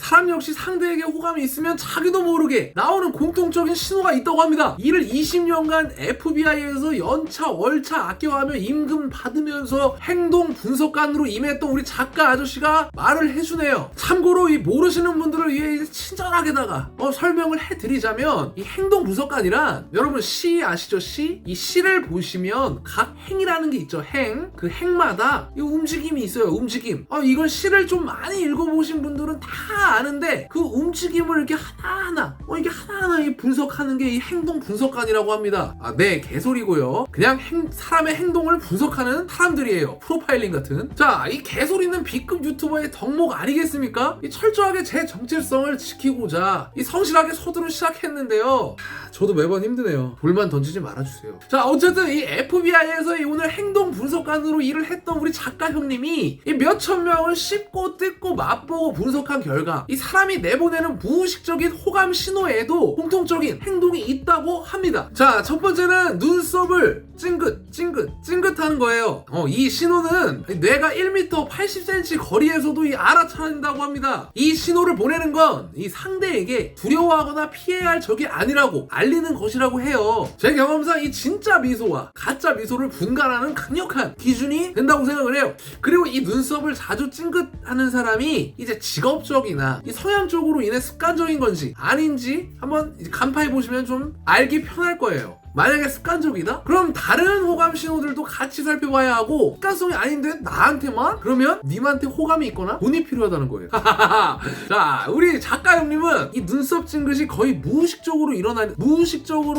사람 역시 상대에게 호감이 있으면 자기도 모르게 나오는 공통적인 신호가 있다고 합니다. 이를 20년간 FBI에서 연차 월차 아껴가며 임금 받으면서 행동 분석관으로 임했던 우리 작가 아저씨가 말을 해주네요. 참고로 이 모르시는 분들을 위해 친절하게다가 설명을 해드리자면, 이 행동 분석관이란, 여러분 시 아시죠? 시? 이 시를 보시면 각 행이라는 게 있죠. 행. 그 행마다 이 움직임이 있어요. 움직임. 이걸 시를 좀 많이 읽어보신 분들은 다 아는데, 그 움직임을 이렇게 하나하나 이게 하나하나 분석하는 게 이 행동 분석관이라고 합니다. 네, 개소리고요. 그냥 사람의 행동을 분석하는 사람들이에요. 프로파일링 같은. 자, 이 개소리는 B급 유튜버의 덕목 아니겠습니까? 이 철저하게 제 정체성을 지키고자 이 성실하게 서두로 시작했는데요. 저도 매번 힘드네요. 돌만 던지지 말아주세요. 자, 어쨌든 이 FBI에서 오늘 행동 분석관으로 일을 했던 우리 작가 형님이 이 몇천 명을 씹고 뜯고 맛보고 분석한 결과, 이 사람이 내보내는 무의식적인 호감 신호에도 공통적인 행동이 있다고 합니다. 자, 첫 번째는 눈썹을 찡긋하는 거예요. 이 신호는 뇌가 1m 80cm 거리에서도 알아차린다고 합니다. 이 신호를 보내는 건 이 상대에게 두려워하거나 피해야 할 적이 아니라고 알리는 것이라고 해요. 제 경험상 이 진짜 미소와 가짜 미소를 분간하는 강력한 기준이 된다고 생각을 해요. 그리고 이 눈썹을 자주 찡긋하는 사람이 이제 직업적이나 이 성향적으로 인해 습관적인 건지 아닌지 한번 간파해 보시면 좀 알기 편할 거예요. 만약에 습관적이다? 그럼 다른 호감 신호들도 같이 살펴봐야 하고, 습관성이 아닌데 나한테만? 그러면 님한테 호감이 있거나 돈이 필요하다는 거예요. 자, 우리 작가 형님은 이 눈썹 찡긋이 거의 무의식적으로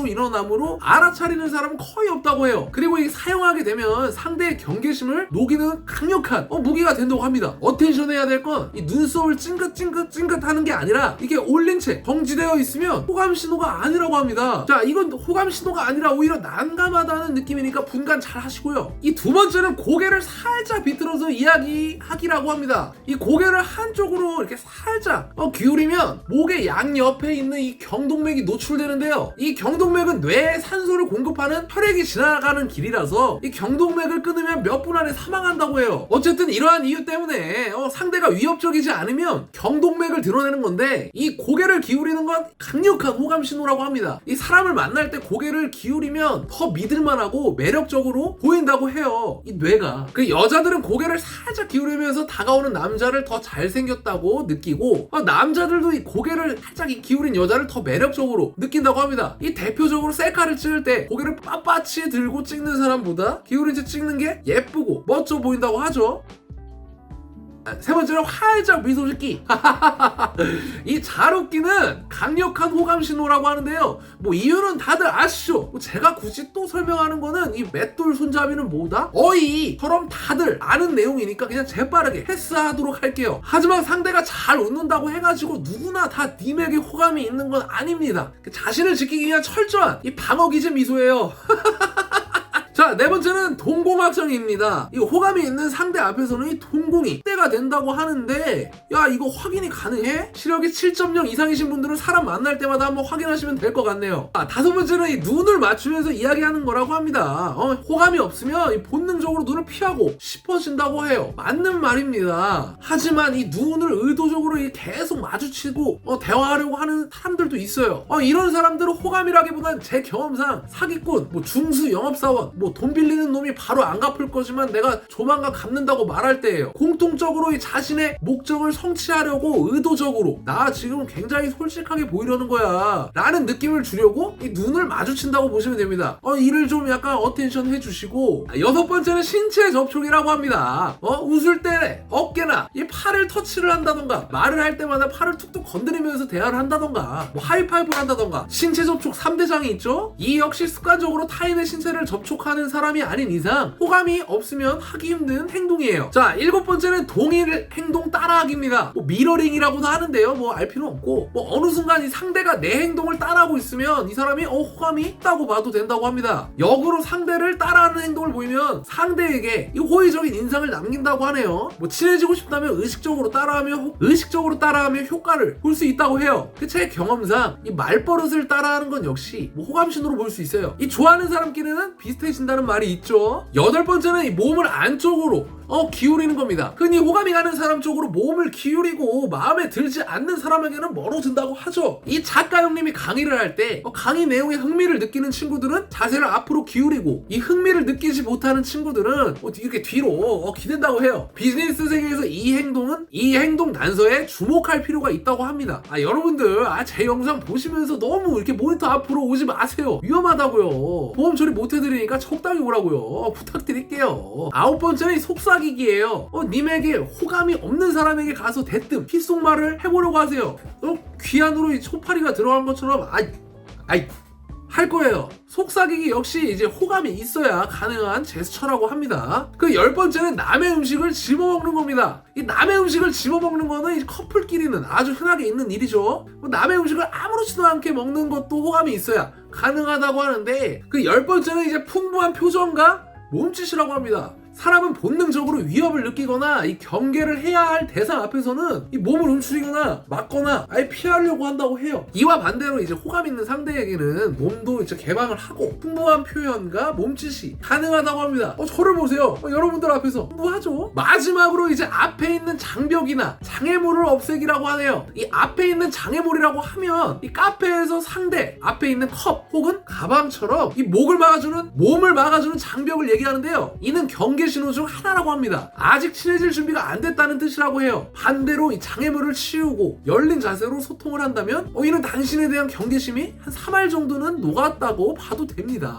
일어나므로 알아차리는 사람은 거의 없다고 해요. 그리고 이 사용하게 되면 상대의 경계심을 녹이는 강력한 무기가 된다고 합니다. 어텐션 해야 될 건 이 눈썹을 찡긋하는 게 아니라, 이게 올린 채 정지되어 있으면 호감 신호가 아니라고 합니다. 자, 이건 호감 신호가 아니라 오히려 난감하다는 느낌이니까 분간 잘 하시고요. 이 두 번째는 고개를 살짝 비틀어서 이야기하기라고 합니다. 이 고개를 한쪽으로 이렇게 살짝 기울이면 목의 양옆에 있는 이 경동맥이 노출되는데요. 이 경동맥은 뇌에 산소를 공급하는 혈액이 지나가는 길이라서 이 경동맥을 끊으면 몇 분 안에 사망한다고 해요. 어쨌든 이러한 이유 때문에 상대가 위협적이지 않으면 경동맥을 드러내는 건데, 이 고개를 기울이는 건 강력한 호감 신호라고 합니다. 이 사람을 만날 때 고개를 기울이면 더 믿을만하고 매력적으로 보인다고 해요. 이 뇌가. 그 여자들은 고개를 살짝 기울이면서 다가오는 남자를 더 잘생겼다고 느끼고, 남자들도 이 고개를 살짝 기울인 여자를 더 매력적으로 느낀다고 합니다. 이 대표적으로 셀카를 찍을 때 고개를 빳빳이 들고 찍는 사람보다 기울인 채 찍는 게 예쁘고 멋져 보인다고 하죠. 세 번째로 활짝 미소 짓기. 이 잘 웃기는 강력한 호감 신호라고 하는데요. 이유는 다들 아시죠? 제가 굳이 또 설명하는 거는, 이 맷돌 손잡이는 뭐다? 어이처럼 다들 아는 내용이니까 그냥 재빠르게 패스하도록 할게요. 하지만 상대가 잘 웃는다고 해가지고 누구나 다 님에게 호감이 있는 건 아닙니다. 자신을 지키기 위한 철저한 이 방어기제 미소예요. 자, 네 번째는 동공학적입니다. 이 호감이 있는 상대 앞에서는 이 동공이 때가 된다고 하는데, 야, 이거 확인이 가능해? 시력이 7.0 이상이신 분들은 사람 만날 때마다 한번 확인하시면 될 것 같네요. 다섯 번째는 이 눈을 맞추면서 이야기하는 거라고 합니다. 호감이 없으면 이 본능적으로 눈을 피하고 싶어진다고 해요. 맞는 말입니다. 하지만 이 눈을 의도적으로 계속 마주치고 대화하려고 하는 사람들도 있어요. 이런 사람들은 호감이라기보다는 제 경험상 사기꾼, 중수 영업사원, 돈 빌리는 놈이 바로 안 갚을 거지만 내가 조만간 갚는다고 말할 때예요. 공통적으로 이 자신의 목적을 성취하려고 의도적으로, 나 지금 굉장히 솔직하게 보이려는 거야 라는 느낌을 주려고 이 눈을 마주친다고 보시면 됩니다. 이를 좀 약간 어텐션 해주시고. 여섯 번째는 신체 접촉이라고 합니다. 웃을 때 어깨나 이 팔을 터치를 한다던가, 말을 할 때마다 팔을 툭툭 건드리면서 대화를 한다던가, 하이파이브를 한다던가. 신체 접촉 3대장이 있죠? 이 역시 습관적으로 타인의 신체를 접촉하는 사람이 아닌 이상 호감이 없으면 하기 힘든 행동이에요. 자, 일곱 번째는 동일 행동 따라하기입니다. 미러링이라고도 하는데요. 알 필요는 없고, 어느 순간 이 상대가 내 행동을 따라하고 있으면 이 사람이 호감이 있다고 봐도 된다고 합니다. 역으로 상대를 따라하는 행동을 보이면 상대에게 이 호의적인 인상을 남긴다고 하네요. 친해지고 싶다면 의식적으로 따라하면 효과를 볼 수 있다고 해요. 제 경험상 이 말버릇을 따라하는 건 역시 호감 신호로 볼 수 있어요. 이 좋아하는 사람끼리는 비슷해진다는 말이 있죠. 여덟 번째는 이 몸을 안쪽으로 기울이는 겁니다. 흔히 호감이 가는 사람 쪽으로 몸을 기울이고 마음에 들지 않는 사람에게는 멀어진다고 하죠. 이 작가 형님이 강의를 할 때 강의 내용에 흥미를 느끼는 친구들은 자세를 앞으로 기울이고, 이 흥미를 느끼지 못하는 친구들은 이렇게 뒤로 기댄다고 해요. 비즈니스 세계에서 이 행동 단서에 주목할 필요가 있다고 합니다. 여러분들 제 영상 보시면서 너무 이렇게 모니터 앞으로 오지 마세요. 위험하다고요. 보험 처리 못 해드리니까 적당히 오라고요. 부탁드릴게요. 9번째는 속삭이기예요. 님에게 호감이 없는 사람에게 가서 대뜸 귓속말을 해보려고 하세요. 귀안으로 이 초파리가 들어간 것처럼 할 거예요. 속삭이기 역시 이제 호감이 있어야 가능한 제스처라고 합니다. 그 10번째는 남의 음식을 집어먹는 겁니다. 이 남의 음식을 집어먹는 거는 이 커플끼리는 아주 흔하게 있는 일이죠. 남의 음식을 아무렇지도 않게 먹는 것도 호감이 있어야 가능하다고 하는데, 그 10번째는 이제 풍부한 표정과 몸짓이라고 합니다. 사람은 본능적으로 위협을 느끼거나 이 경계를 해야 할 대상 앞에서는 이 몸을 움츠리거나 막거나 아예 피하려고 한다고 해요. 이와 반대로 이제 호감 있는 상대에게는 몸도 이제 개방을 하고 풍부한 표현과 몸짓이 가능하다고 합니다. 저를 보세요. 여러분들 앞에서 풍부하죠? 마지막으로 이제 앞에 있는 장벽이나 장애물을 없애기라고 하네요. 이 앞에 있는 장애물이라고 하면 이 카페에서 상대 앞에 있는 컵 혹은 가방처럼 이 몸을 막아주는 장벽을 얘기하는데요. 이는 경계 신호 중 하나라고 합니다. 아직 친해질 준비가 안 됐다는 뜻이라고 해요. 반대로 이 장애물을 치우고 열린 자세로 소통을 한다면 이는 당신에 대한 경계심이 한 3할 정도는 녹았다고 봐도 됩니다.